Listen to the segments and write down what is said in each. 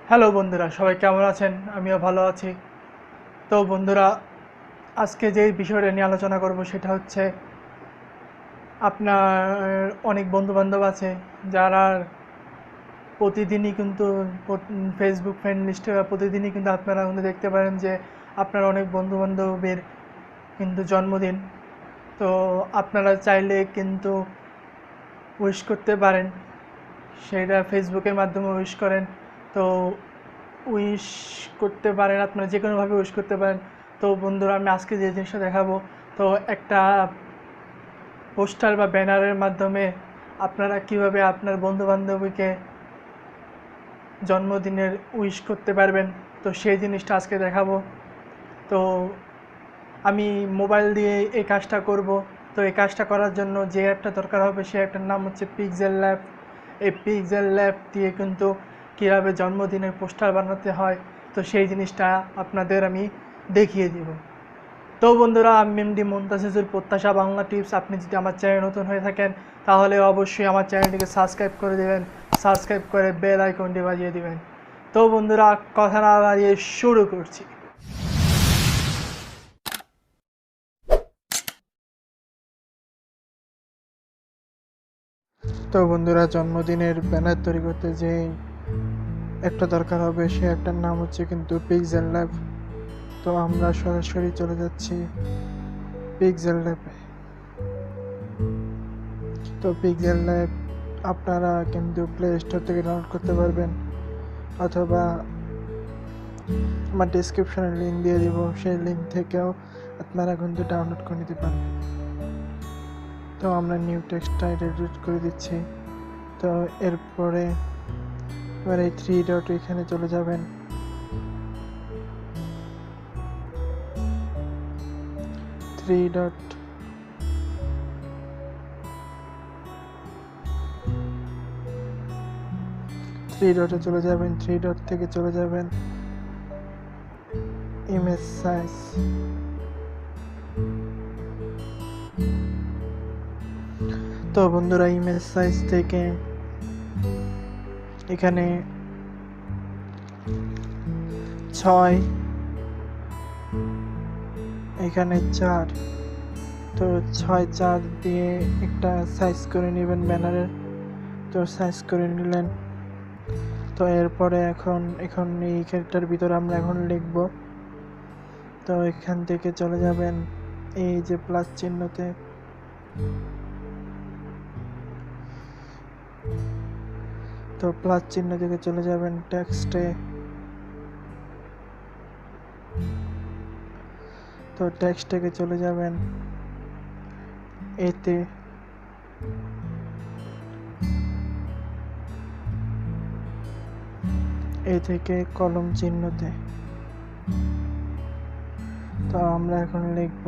Hello বন্ধুরা, সবাই কেমন আছেন? আমিও ভালো আছি। তো বন্ধুরা, আজকে যেই বিষয়টা নিয়ে আলোচনা করব সেটা হচ্ছে আপনার অনেক বন্ধু-বান্ধব আছে যারা প্রতিদিনই কিন্তু ফেসবুক ফ্রেন্ড লিস্টে প্রতিদিনই কিন্তু আপনারা কিন্তু দেখতে পারেন যে আপনার অনেক বন্ধু-বান্ধবের কিন্তু জন্মদিন। তো আপনারা চাইলে কিন্তু উইশ করতে পারেন, সেটা ফেসবুকের মাধ্যমে উইশ করেন। তো উইশ করতে পারেন, আপনারা যে কোনোভাবে উইশ করতে পারেন। তো বন্ধুরা, আমি আজকে যে জিনিসটা দেখাবো, তো একটা পোস্টার বা ব্যানারের মাধ্যমে আপনারা কিভাবে আপনার বন্ধুবান্ধবীকে জন্মদিনের উইশ করতে পারবেন, তো সেই জিনিসটা আজকে দেখাবো। তো আমি মোবাইল দিয়ে এই কাজটা করব। তো এই কাজটা করার জন্য যে অ্যাপটা দরকার হবে সেই অ্যাপটার নাম হচ্ছে পিক্সেল ল্যাব। এই পিক্সেল ল্যাব দিয়ে কিন্তু কীভাবে জন্মদিনের পোস্টার বানাতে হয়, তো সেই জিনিসটা আপনাদের আমি দেখিয়ে দিব। তো বন্ধুরা, আমি এমডি মুনতাসিজুর, প্রত্যাশা বাংলা টিপস। আপনি যদি আমার চ্যানেল নতুন হয়ে থাকেন তাহলে অবশ্যই আমার চ্যানেলটিকে সাবস্ক্রাইব করে দেবেন, সাবস্ক্রাইব করে বেল আইকনটি বাজিয়ে দিবেন। তো বন্ধুরা, কথা না বাড়িয়ে শুরু করছি। তো বন্ধুরা, জন্মদিনের ব্যানার তৈরি করতে যে একটা দরকার হবে সে একটার নাম হচ্ছে কিন্তু পিক্সেল ল্যাব। তো আমরা সরাসরি চলে যাচ্ছি পিক্সেল ল্যাবে। তো পিক্সেল ল্যাব আপনারা কিন্তু প্লে স্টোর থেকে ডাউনলোড করতে পারবেন, অথবা আমার ডিসক্রিপশনে লিঙ্ক দিয়ে দিব, সেই লিঙ্ক থেকেও আপনারা কিন্তু ডাউনলোড করে নিতে পারবেন। তো আমরা নিউ টেক্সটটা এডিট করে দিচ্ছি। তো এরপরে এবার এই 3 ডট এখানে চলে যাবেন। 3 ডট ডটে চলে যাবেন। 3 ডট থেকে চলে যাবেন ইমেজ সাইজ। তো বন্ধুরা, ইমেজ সাইজ থেকে এখানে 6, এখানে 4, তো 6-4 দিয়ে একটা সাইজ করে নেবেন ব্যানারের। তো সাইজ করে নিলেন। তো এরপরে এখন এই ক্ষেত্রের ভিতরে আমরা এখন লিখব। তো এখান থেকে চলে যাবেন এই যে প্লাস চিহ্নতে। তো প্লাস চিহ্ন থেকে চলে যাবেন টেক্সটে। তো টেক্সট থেকে চলে যাবেন এতে। এ থেকে কলম চিহ্নতে। তো আমরা এখন লিখব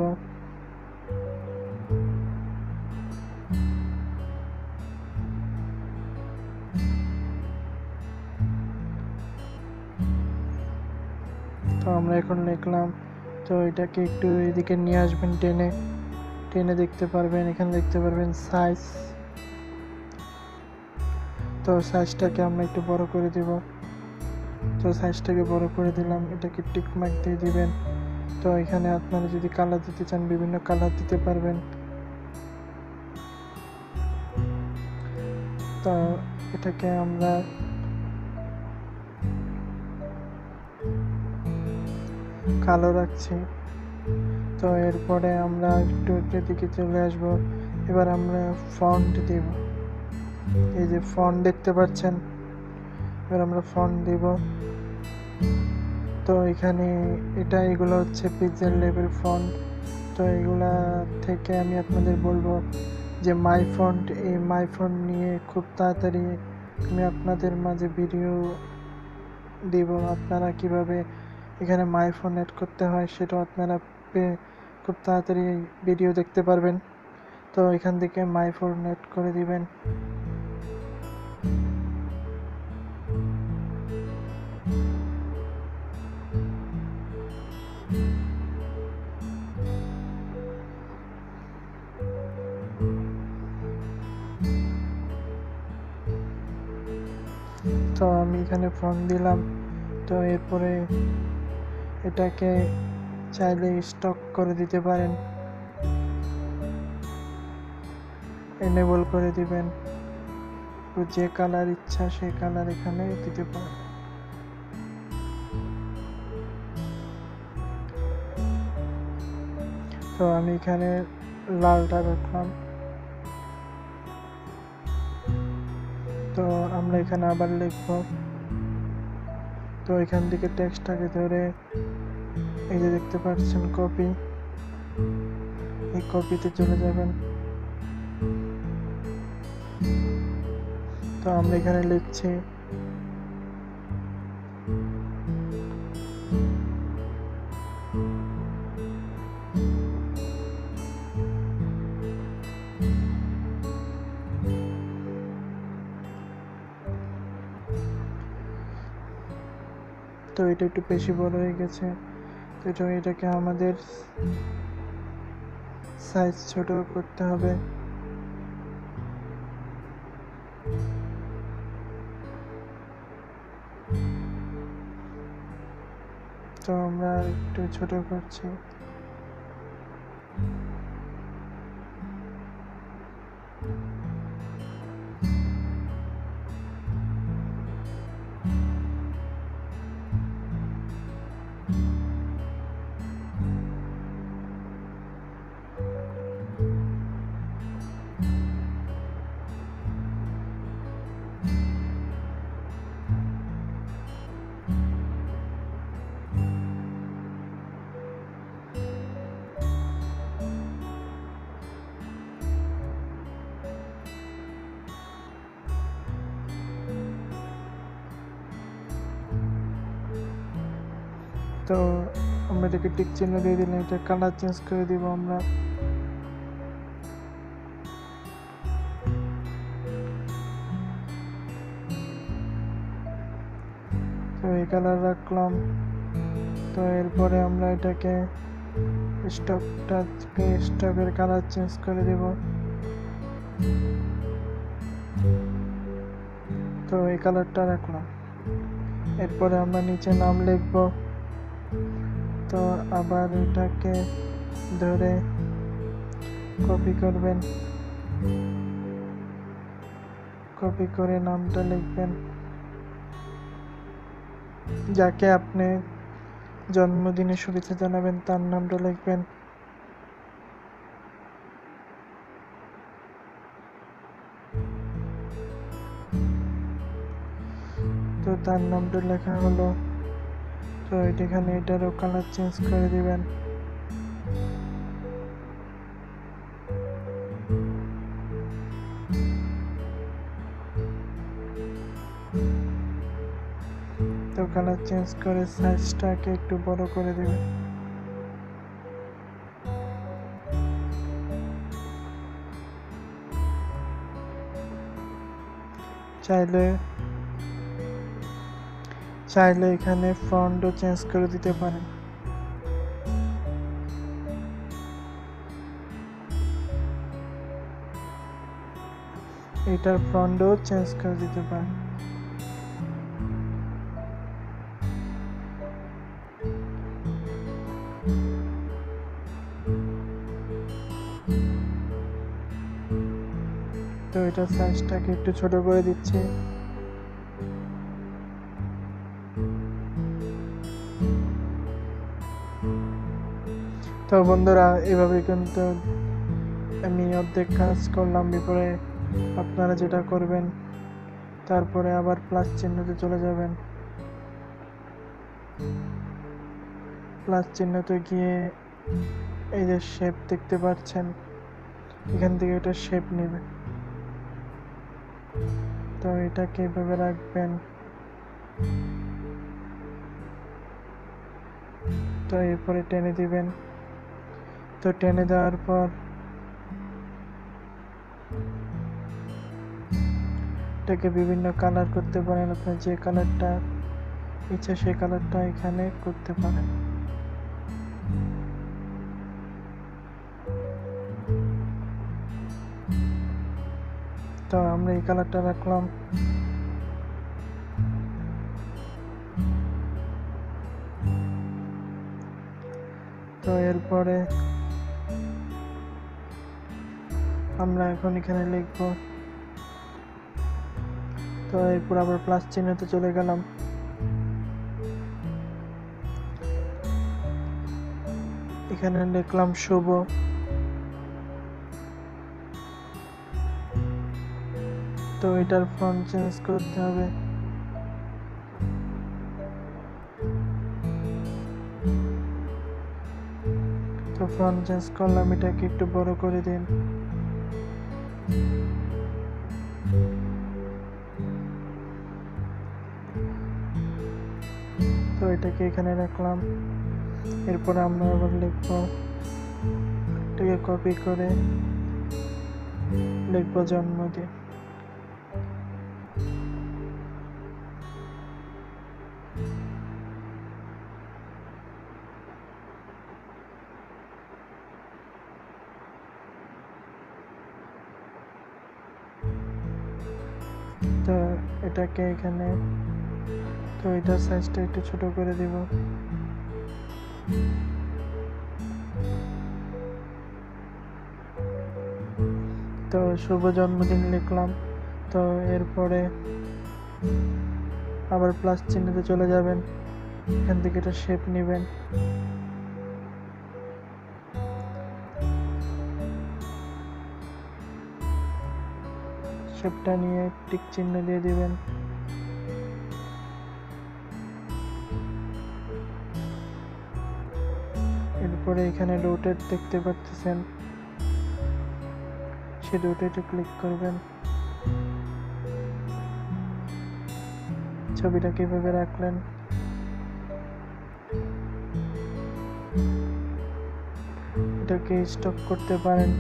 তো আমরা এখন লিখলাম। তো এটাকে একটু এদিকে নিয়ে আসবেন, টেনে দেখতে পারবেন, এখানে দেখতে পারবেন সাইজ। তো সাইজটাকে আমরা একটু বড় করে দেব। তো সাইজটাকে বড় করে দিলাম, এটাকে টিক মার্ক দিয়ে দিবেন। তো এখানে আপনারা যদি কালার দিতে চান বিভিন্ন কালার দিতে পারবেন। তো এটাকে আমরা কালো রাখছি। তো এরপরে আমরা একটু দিকে চলে আসব। এবার আমরা ফন্ট দেব, এই যে ফন্ট দেখতে পাচ্ছেন, এবার আমরা ফন্ট দেব। তো এখানে এগুলো হচ্ছে পিক্সেল ল্যাবের ফন্ট। তো এগুলা থেকে আমি আপনাদের বলবো যে মাই ফন্ট, এই মাই ফন্ট নিয়ে খুব তাড়াতাড়ি আমি আপনাদের মাঝে ভিডিও দিব। আপনারা কিভাবে এখানে মাই ফন্ট অ্যাড করতে হয় সেটাও আপনারা খুব তাড়াতাড়ি ভিডিও দেখতে পারবেন। তো এখান থেকে মাই ফন্ট অ্যাড করে দিবেন। তো আমি এখানে ফন্ট দিলাম। তো এরপরে এটাকে চাইলে স্টক করে দিতে পারেন, এনেবল করে দিবেন, তো যে কালার ইচ্ছা সেই কালার এখানে দিতে পারেন। তো আমি এখানে লালটা রাখলাম। তো আমরা এখানে আবার লিখব। তো এখান থেকে টেক্সটটাকে ধরে এই যে দেখতে পাচ্ছেন কপি, এই কপিতে চলে যাবেন। তো আমরা এখানে লিখছি তো এটা একটু বেশি বড় হয়ে গেছে, তো এটাকে আমাদের সাইজ ছোট করতে হবে। তো আমরা একটু ছোট করছি। তো আমরা এটাকে টিক চিহ্ন দিয়ে দিলাম, এটা কালার চেঞ্জ করে দিব আমরা। তো এই কালার রাখলাম। তো এরপরে আমরা এটাকে স্টকের কালার চেঞ্জ করে দেব। তো এই কালারটা রাখলাম। এরপরে আমরা নিচে নাম লিখব। তো আবার এটাকে ধরে কপি করবেন, কপি করে নামটা লিখবেন, যাকে আপনি জন্মদিনে শুভেচ্ছা জানাবেন তার নামটা লিখবেন। তো তার নামটা লেখা হলো। তো এখানে এটারও কালার চেঞ্জ করে দিবেন। তো কালার চেঞ্জ করে সাইজটাকে একটু বড় করে দিবেন। চাইলে এখানে ফন্টও চেঞ্জ করে দিতে পারেন। এটার ফন্টও চেঞ্জ করে দিতে পারেন। তো এটা সাইজটাকে একটু ছোট করে দিচ্ছি। তো বন্ধুরা, এভাবে কিন্তু আমি অর্ধেক কাজ করলাম। এরপরে আপনারা যেটা করবেন, তারপরে আবার প্লাস চিহ্নতে চলে যাবেন। প্লাস চিহ্নতে গিয়ে এই যে শেপ দেখতে পাচ্ছেন, এখান থেকে এটা শেপ নেবে। তো এটাকে এভাবে রাখবেন। তো এরপরে টেনে দিবেন। তো টেনে দেওয়ার পর এটাকে বিভিন্ন কালার করতে পারেন। আপনার যে কালারটা ইচ্ছা সেই কালারটা এখানে করতে পারেন। তো আমরা এই কালারটা রাখলাম। তো এরপরে আমরা এখন এখানে লিখব। তো এরপর আবার প্লাস চিহ্নতে চলে গেলাম। এখানে লিখলাম শুভ। তো এটার ফন্ট চেঞ্জ করতে হবে। তো ফন্ট চেঞ্জ করলাম, এটাকে একটু বড় করে দিন। তো এটাকে এখানে রাখলাম। এরপর আমরা আবার লিখব, এটাকে কপি করে লিখব জন্মদিন। তো এটাকে এখানে, তো এটার সাইজটা একটু ছোট করে দিব। তো শুভ জন্মদিন লিখলাম। তো এরপরে আবার প্লাস চিহ্নতে চলে যাবেন, এখান থেকে এটা শেপ নেবেন। শেপটা নিয়ে টিক চিহ্ন দিয়ে দিবেন। এরপরে এখানে রোটেট দেখতে পাচ্ছেন, সেই রোটেটে ক্লিক করবেন। ছবিটা কিভাবে রাখলেন, এটাকে স্টপ করতে পারেন,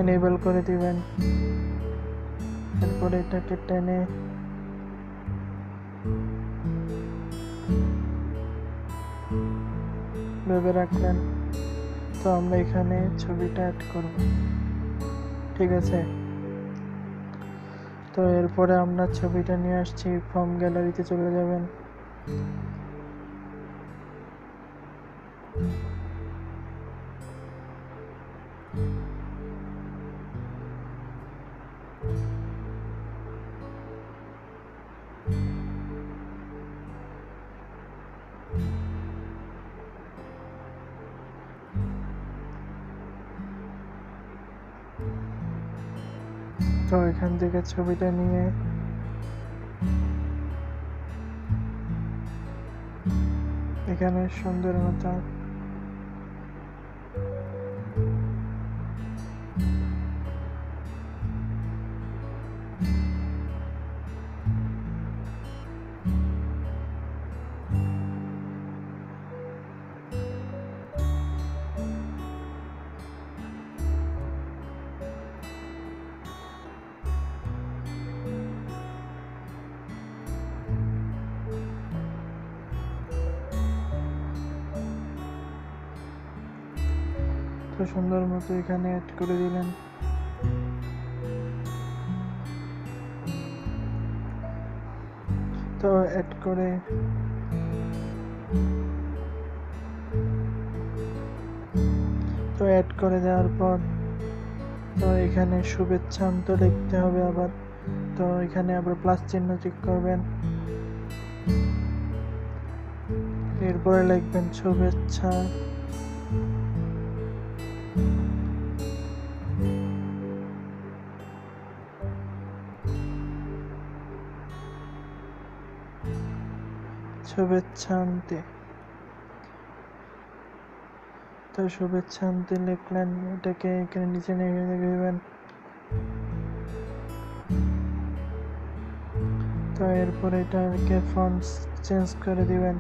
এনেবল করে দিবেন। এরপরে এটাকে টেনে ভেবে রাখলেন। তো আমরা এখানে ছবিটা অ্যাড করব, ঠিক আছে। তো এরপরে আমরা ছবিটা নিয়ে আসছি, ফর্ম গ্যালারিতে চলে যাবেন। তো এখান থেকে ছবিটা নিয়ে এখানে সুন্দর মতো সুন্দর মতো এখানে অ্যাড করে দিলেন। তো অ্যাড করে দেওয়ার পর তো এখানে শুভেচ্ছান্ত লিখতে হবে আবার। তো এখানে আবার প্লাস চিহ্ন ক্লিক করবেন, এরপরে লিখবেন শুভেচ্ছা। শুভেচ্ছান্তে, তো শুভেচ্ছান্তে লিখলেন, এটাকে এখানে নিচে নিয়ে দেবেন। তো এরপরে এটাকে ফন্ট চেঞ্জ করে দিবেন।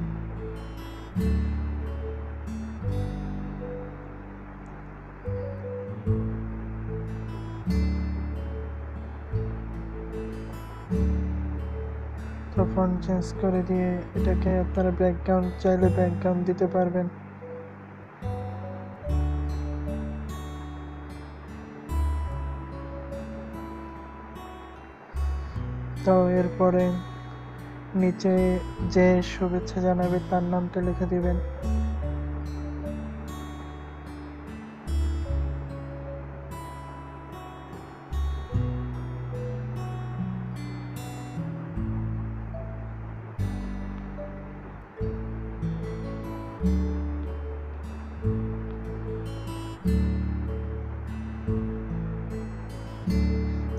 তো ফন্ট চেঞ্জ করে দিয়ে এটাকে আপনারা ব্যাকগ্রাউন্ড চাইলে ব্যাকগ্রাউন্ড দিতে পারবেন। তো এরপরে নিচে যে শুভেচ্ছা জানাবে তার নামটা লিখে দিবেন।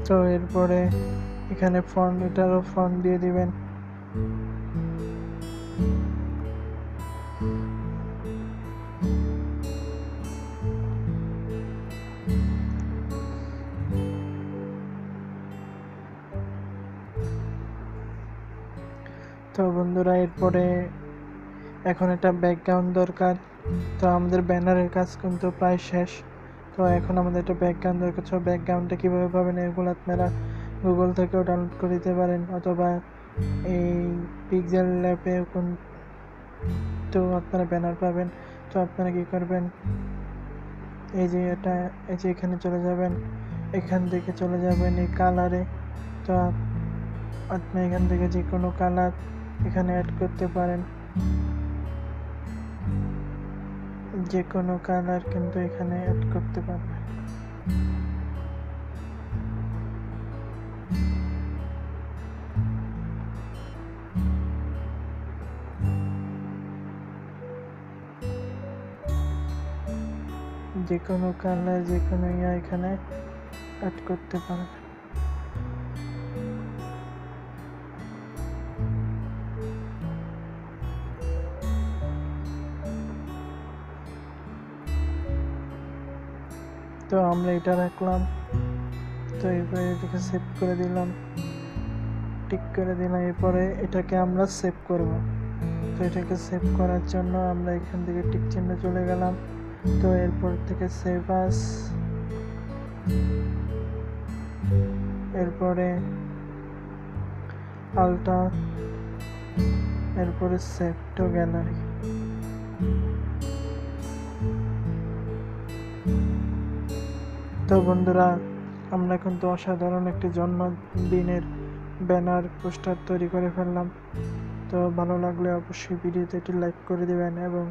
তো এরপরে এখানে ফন্ট, এটারও ফন্ট দিয়ে দিবেন। তো বন্ধুরা এরপরে এখন একটা ব্যাকগ্রাউন্ড দরকার। তো আমাদের ব্যানারের কাজ কিন্তু প্রায় শেষ। তো এখন আমাদের একটা ব্যাকগ্রাউন্ড দরকার। তো ব্যাকগ্রাউন্ডটা কীভাবে পাবেন, এগুলো আপনারা গুগল থেকেও ডাউনলোড করে দিতে পারেন, অথবা এই পিক্সেল ল্যাবে তো আপনারা ব্যানার পাবেন। তো আপনারা কী করবেন, এই যে এখানে চলে যাবেন, এখান থেকে চলে যাবেন এই কালারে। তো আপনি এখান থেকে যে কোনো কালার এখানে অ্যাড করতে পারেন, যে কোনো কালার কিন্তু এখানে অ্যাড করতে পারবেন। যে কোনো কালার, যে কোনো এখানে অ্যাড করতে পারবেন। তো আমরা এটা রাখলাম। তো এরপরে এটাকে সেভ করে দিলাম, টিক করে দিলাম। এরপরে এটাকে আমরা সেভ করব। তো এটাকে সেভ করার জন্য আমরা এখান থেকে টিক চিহ্ন চলে গেলাম। তো এরপর থেকে সেভ আস, এরপরে আলটা, এরপরে সেভ টু গ্যালারি। তো বন্ধুরা আমরা কিন্তু অসাধারণ একটি জন্মদিনের ব্যানার পোস্টার তৈরি করে ফেললাম। তো ভালো লাগলে অবশ্যই ভিডিওতে একটি লাইক করে দেবেন। এবং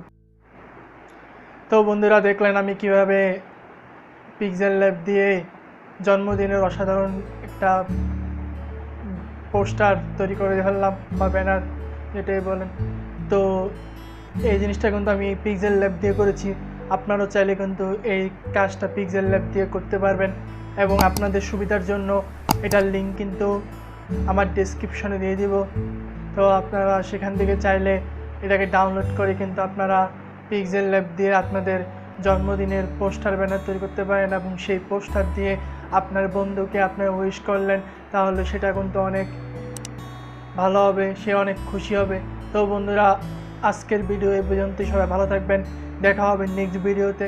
তো বন্ধুরা দেখলেন আমি কিভাবে পিক্সেল ল্যাব দিয়ে জন্মদিনের অসাধারণ একটা পোস্টার তৈরি করে ফেললাম, বা ব্যানার যেটাই বলেন। তো এই জিনিসটা কিন্তু আমি পিক্সেল ল্যাব দিয়ে করেছি। আপনারাও চাইলে কিন্তু এই কাজটা পিক্সেল ল্যাব দিয়ে করতে পারবেন। এবং আপনাদের সুবিধার জন্য এটার লিঙ্ক কিন্তু আমার ডেসক্রিপশনে দিয়ে দিব। তো আপনারা সেখান থেকে চাইলে এটাকে ডাউনলোড করে কিন্তু আপনারা পিক্সেল ল্যাব দিয়ে আপনাদের জন্মদিনের পোস্টার ব্যানার তৈরি করতে পারেন। এবং সেই পোস্টার দিয়ে আপনার বন্ধুকে আপনার উইশ করলেন, তাহলে সেটা কিন্তু অনেক ভালো হবে, সে অনেক খুশি হবে। তো বন্ধুরা আজকের ভিডিও এই পর্যন্তই। সবাই ভালো থাকবেন, দেখা হবে নেক্সট ভিডিওতে।